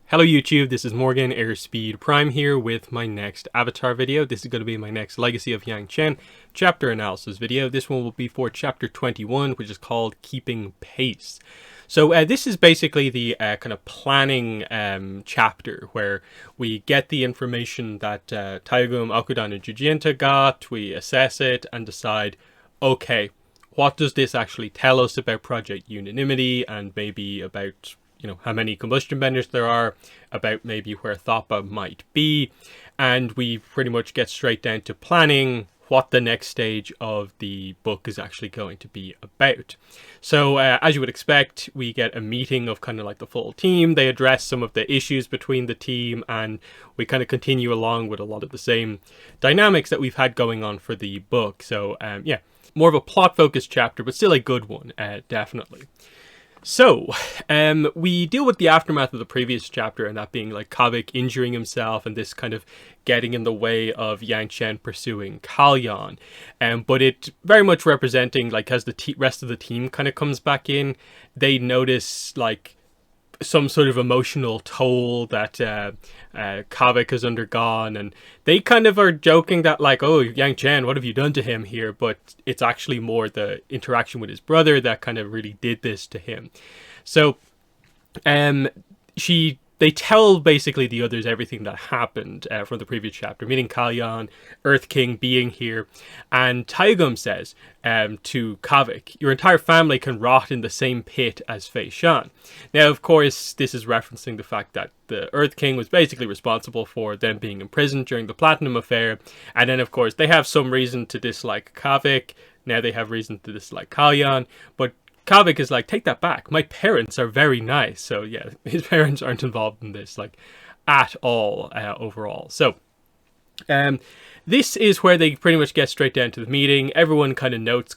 Hello YouTube, this is Morgan Airspeed Prime here with my next Avatar video. This is going to be my next Legacy of Yangchen chapter analysis video. This one will be for chapter 21, which is called Keeping Pace. So this is basically the kind of planning chapter where we get the information that Taegum, Akudan, and Jujienta got, we assess it and decide, okay, what does this actually tell us about Project Unanimity and maybe about how many combustion benders there are, about maybe where Thoppa might be, and we pretty much get straight down to planning what the next stage of the book is actually going to be about. So as you would expect, we get a meeting of kind of like the full team. They address some of the issues between the team, and we kind of continue along with a lot of the same dynamics that we've had going on for the book. So yeah, more of a plot focused chapter, but still a good one, definitely. So, we deal with the aftermath of the previous chapter, and that being like Kavik injuring himself and this kind of getting in the way of Yangchen pursuing Kalyan. But it very much representing, like, as the rest of the team kind of comes back in, they notice, like, some sort of emotional toll that Kavik has undergone, and they kind of are joking that, like, oh, Yangchen, what have you done to him here? But it's actually more the interaction with his brother that kind of really did this to him. So they tell basically the others everything that happened from the previous chapter, meeting Kalyan, Earth King being here, and Taegum says to Kavik, your entire family can rot in the same pit as Fei Shan. Now, of course, this is referencing the fact that the Earth King was basically responsible for them being imprisoned during the Platinum Affair, and then, of course, they have some reason to dislike Kavik. Now they have reason to dislike Kalyan, but Kavik is like, take that back. My parents are very nice. So yeah, his parents aren't involved in this, like, at all overall. So this is where they pretty much get straight down to the meeting. Everyone kind of notes,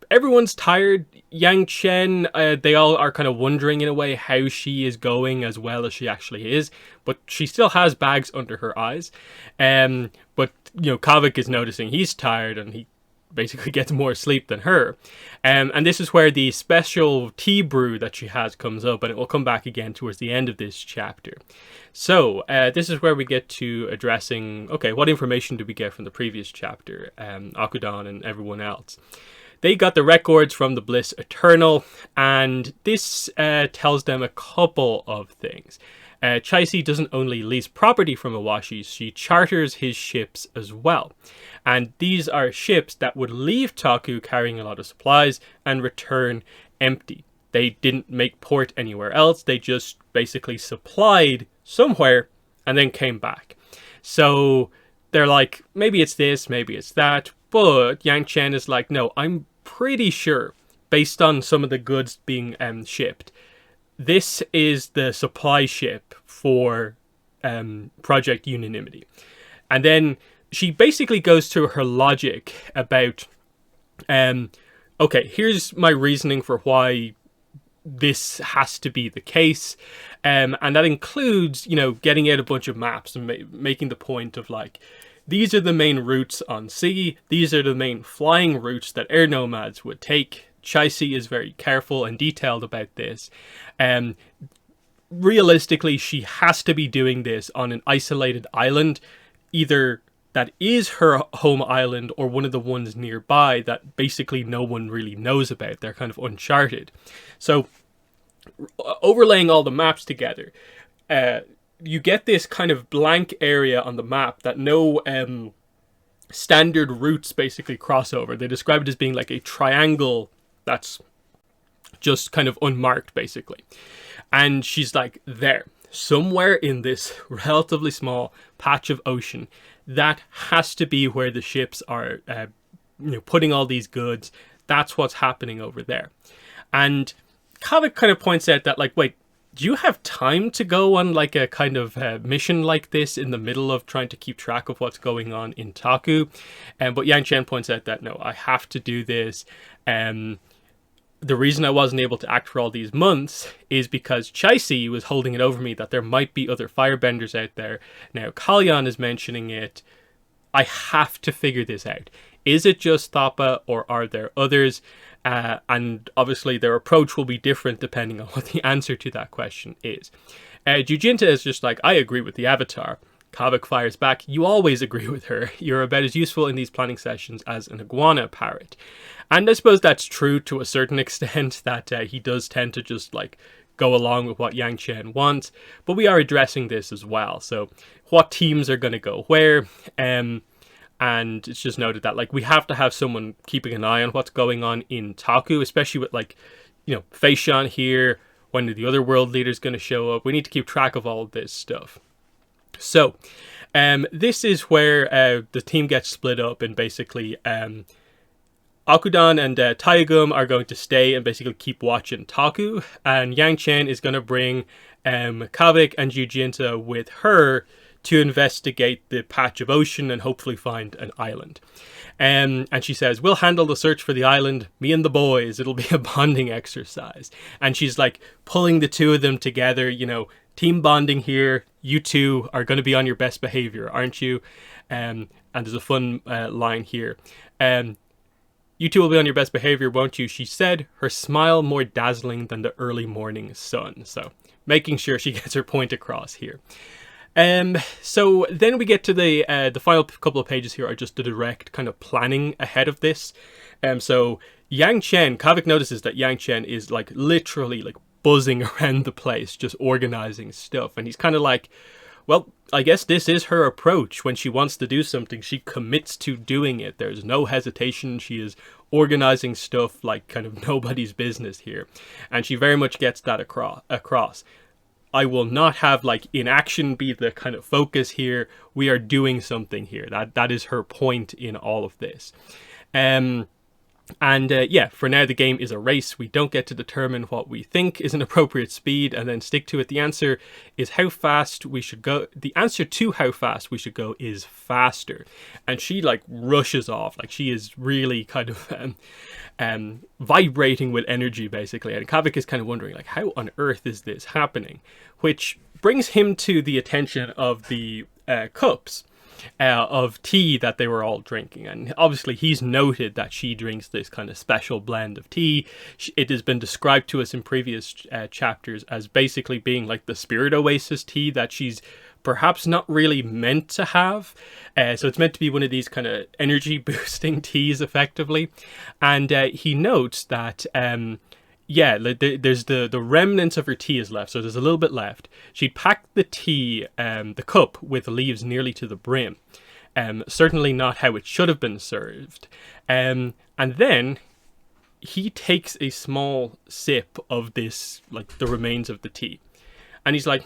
everyone's tired. Yangchen, they all are kind of wondering in a way how she is going as well as she actually is. But she still has bags under her eyes. But, Kavik is noticing he's tired, and he basically gets more sleep than her. And this is where the special tea brew that she has comes up, and it will come back again towards the end of this chapter. So this is where we get to addressing, okay, what information did we get from the previous chapter, Akudan and everyone else? They got the records from the Bliss Eternal, and this tells them a couple of things. Chaisi doesn't only lease property from Awashi, she charters his ships as well. And these are ships that would leave Taku carrying a lot of supplies and return empty. They didn't make port anywhere else, they just basically supplied somewhere and then came back. So they're like, maybe it's this, maybe it's that, but Yangchen is like, no, I'm pretty sure, based on some of the goods being shipped, this is the supply ship for Project Unanimity. And then she basically goes through her logic about, okay, here's my reasoning for why this has to be the case. And that includes, getting out a bunch of maps and making the point of, like, these are the main routes on sea. These are the main flying routes that air nomads would take. Chaisi is very careful and detailed about this. Realistically, she has to be doing this on an isolated island, either that is her home island or one of the ones nearby that basically no one really knows about. They're kind of uncharted. So overlaying all the maps together, you get this kind of blank area on the map that no standard routes basically cross over. They describe it as being like a triangle that's just kind of unmarked, basically. And she's like, there, somewhere in this relatively small patch of ocean, that has to be where the ships are putting all these goods. That's what's happening over there. And Kavik kind of points out that, like, wait, do you have time to go on, like, a kind of mission like this in the middle of trying to keep track of what's going on in Taku? But Yangchen points out that, no, I have to do this. The reason I wasn't able to act for all these months is because Chaisi was holding it over me that there might be other firebenders out there. Now, Kalyan is mentioning it. I have to figure this out. Is it just Thoppa, or are there others? And obviously their approach will be different depending on what the answer to that question is. Jujinta is just like, I agree with the Avatar. Kavik fires back, you always agree with her. You're about as useful in these planning sessions as an iguana parrot. And I suppose that's true to a certain extent, that he does tend to just like go along with what Yangchen wants, but we are addressing this as well. So what teams are going to go where, and it's just noted that like we have to have someone keeping an eye on what's going on in Taku, especially with like, you know, Feishan here, when are the other world leaders going to show up? We need to keep track of all of this stuff. So this is where the team gets split up, and basically Akudan and Taigum are going to stay and basically keep watching Taku, and Yangchen is going to bring Kavik and Jujinta with her to investigate the patch of ocean and hopefully find an island. And she says, we'll handle the search for the island, me and the boys, it'll be a bonding exercise. And she's like pulling the two of them together, you know, team bonding here, you two are going to be on your best behavior, aren't you? And there's a fun line here. You two will be on your best behavior, won't you? She said, her smile more dazzling than the early morning sun. So making sure she gets her point across here. So then we get to the final couple of pages here are just the direct kind of planning ahead of this. So Yangchen, Kavik notices that Yangchen is like literally like buzzing around the place, just organizing stuff. And he's kind of like, well, I guess this is her approach. When she wants to do something, she commits to doing it. There's no hesitation. She is organizing stuff like kind of nobody's business here. And she very much gets that across. I will not have like inaction be the kind of focus here. We are doing something here. That is her point in all of this. Yeah, for now the game is a race. We don't get to determine what we think is an appropriate speed and then stick to it. The answer is how fast we should go. The answer to how fast we should go is faster. And she like rushes off. Like she is really kind of vibrating with energy basically. And Kavik is kind of wondering like, how on earth is this happening? Which brings him to the attention of the cups of tea that they were all drinking, and obviously he's noted that she drinks this kind of special blend of tea. It has been described to us in previous chapters as basically being like the spirit oasis tea that she's perhaps not really meant to have, so it's meant to be one of these kind of energy boosting teas effectively. And he notes that yeah, there's the remnants of her tea is left, so there's a little bit left. She'd packed the tea, the cup, with leaves nearly to the brim. Certainly not how it should have been served. And then he takes a small sip of this, like the remains of the tea. And he's like,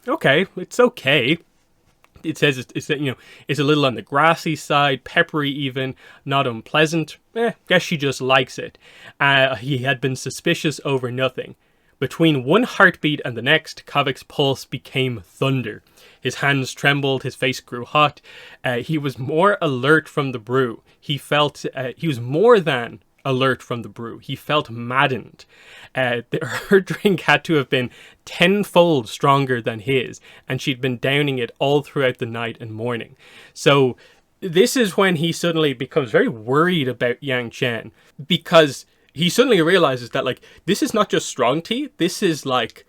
okay, it's okay. It says it's you know, it's a little on the grassy side, peppery even, not unpleasant. Guess she just likes it. He had been suspicious over nothing. Between one heartbeat and the next, Kavik's pulse became thunder. His hands trembled, his face grew hot. He was more alert from the brew. He was more than alert from the brew. He felt maddened. Her drink had to have been tenfold stronger than his, and she'd been downing it all throughout the night and morning. So this is when he suddenly becomes very worried about Yangchen, because he suddenly realizes that like this is not just strong tea, this is like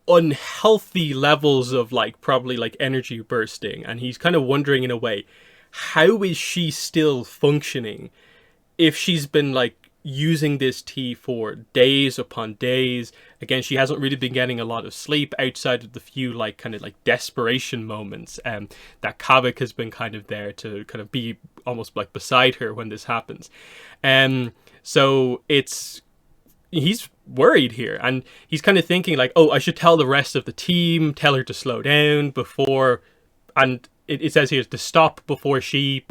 unhealthy levels of like probably like energy bursting, and he's kind of wondering in a way, how is she still functioning if she's been like using this tea for days upon days. Again, she hasn't really been getting a lot of sleep outside of the few like kind of like desperation moments that Kavik has been kind of there to kind of be almost like beside her when this happens. So he's worried here, and he's kind of thinking like, oh, I should tell the rest of the team, tell her to slow down before, and it says here to stop before she,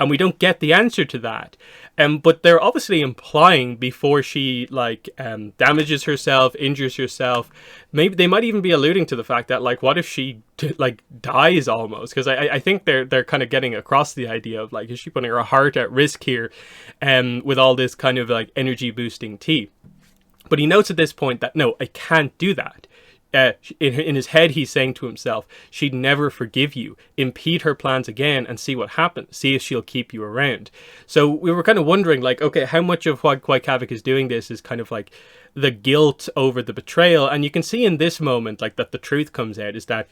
and we don't get the answer to that. But they're obviously implying before she like damages herself, injures herself. Maybe they might even be alluding to the fact that like, what if she like dies almost? Because I think they're kind of getting across the idea of like, is she putting her heart at risk here, with all this kind of like energy boosting tea? But he notes at this point that no, I can't do that. in his head, he's saying to himself, she'd never forgive you. Impede her plans again and see what happens. See if she'll keep you around. So we were kind of wondering, like, okay, how much of why Kavik is doing this is kind of like the guilt over the betrayal. And you can see in this moment, like, that the truth comes out is that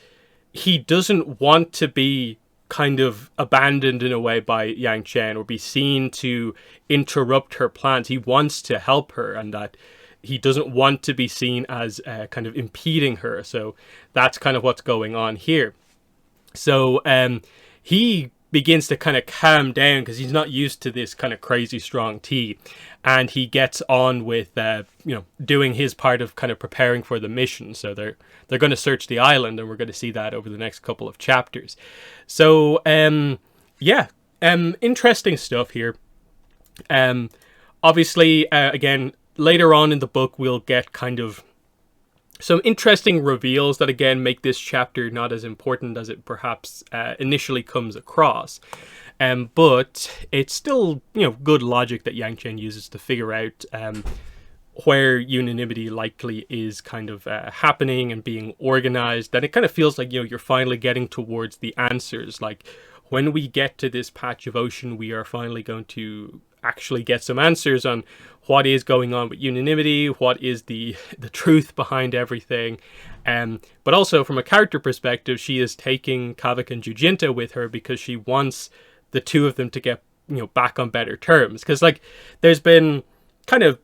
he doesn't want to be kind of abandoned in a way by Yangchen or be seen to interrupt her plans. He wants to help her, and that he doesn't want to be seen as kind of impeding her. So that's kind of what's going on here. So he begins to kind of calm down because he's not used to this kind of crazy strong tea, and he gets on with doing his part of kind of preparing for the mission. So they're going to search the island, and we're going to see that over the next couple of chapters. So interesting stuff here. Obviously, again, later on in the book, we'll get kind of some interesting reveals that, again, make this chapter not as important as it perhaps initially comes across. But it's still, good logic that Yangchen uses to figure out where unanimity likely is kind of happening and being organized. And it kind of feels like, you're finally getting towards the answers. Like, when we get to this patch of ocean, we are finally going to actually get some answers on what is going on with unanimity, what is the truth behind everything. But also from a character perspective, she is taking Kavik and Jujinta with her because she wants the two of them to get, back on better terms. Because, like, there's been kind of,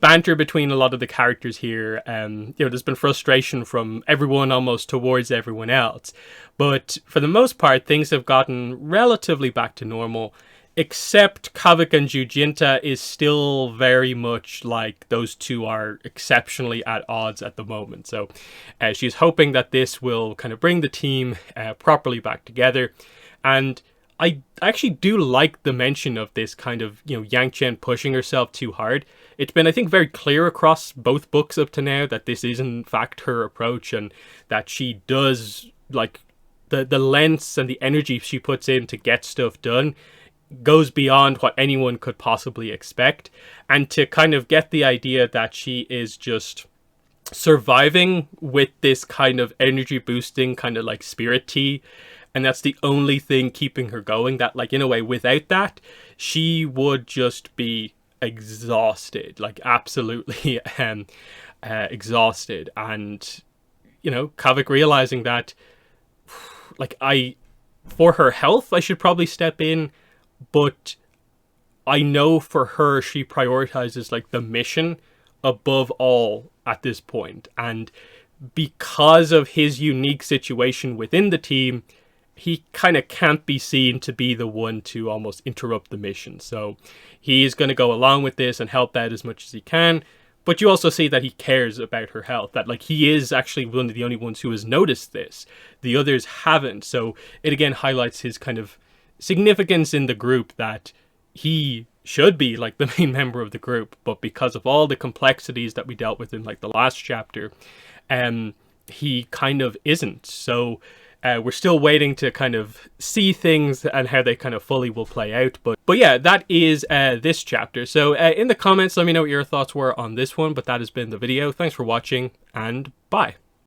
banter between a lot of the characters here. There's been frustration from everyone almost towards everyone else. But for the most part, things have gotten relatively back to normal. Except Kavik and Jujinta is still very much like those two are exceptionally at odds at the moment. So she's hoping that this will kind of bring the team properly back together. And I actually do like the mention of this kind of, Yangchen pushing herself too hard. It's been, I think, very clear across both books up to now that this is in fact her approach, and that she does, like, the lengths and the energy she puts in to get stuff done goes beyond what anyone could possibly expect. And to kind of get the idea that she is just surviving with this kind of energy boosting kind of like spirit tea, and that's the only thing keeping her going, that, like, in a way, without that she would just be exhausted, like absolutely exhausted. And Kavik realizing that, like, for her health I should probably step in, but I know for her she prioritizes, like, the mission above all at this point. And because of his unique situation within the team, he kind of can't be seen to be the one to almost interrupt the mission. So he's going to go along with this and help out as much as he can. But you also see that he cares about her health, that, like, he is actually one of the only ones who has noticed this. The others haven't. So it again highlights his kind of significance in the group, that he should be, like, the main member of the group, but because of all the complexities that we dealt with in, like, the last chapter, he kind of isn't. So we're still waiting to kind of see things and how they kind of fully will play out. But yeah, that is this chapter. So in the comments, let me know what your thoughts were on this one. But that has been the video. Thanks for watching, and bye.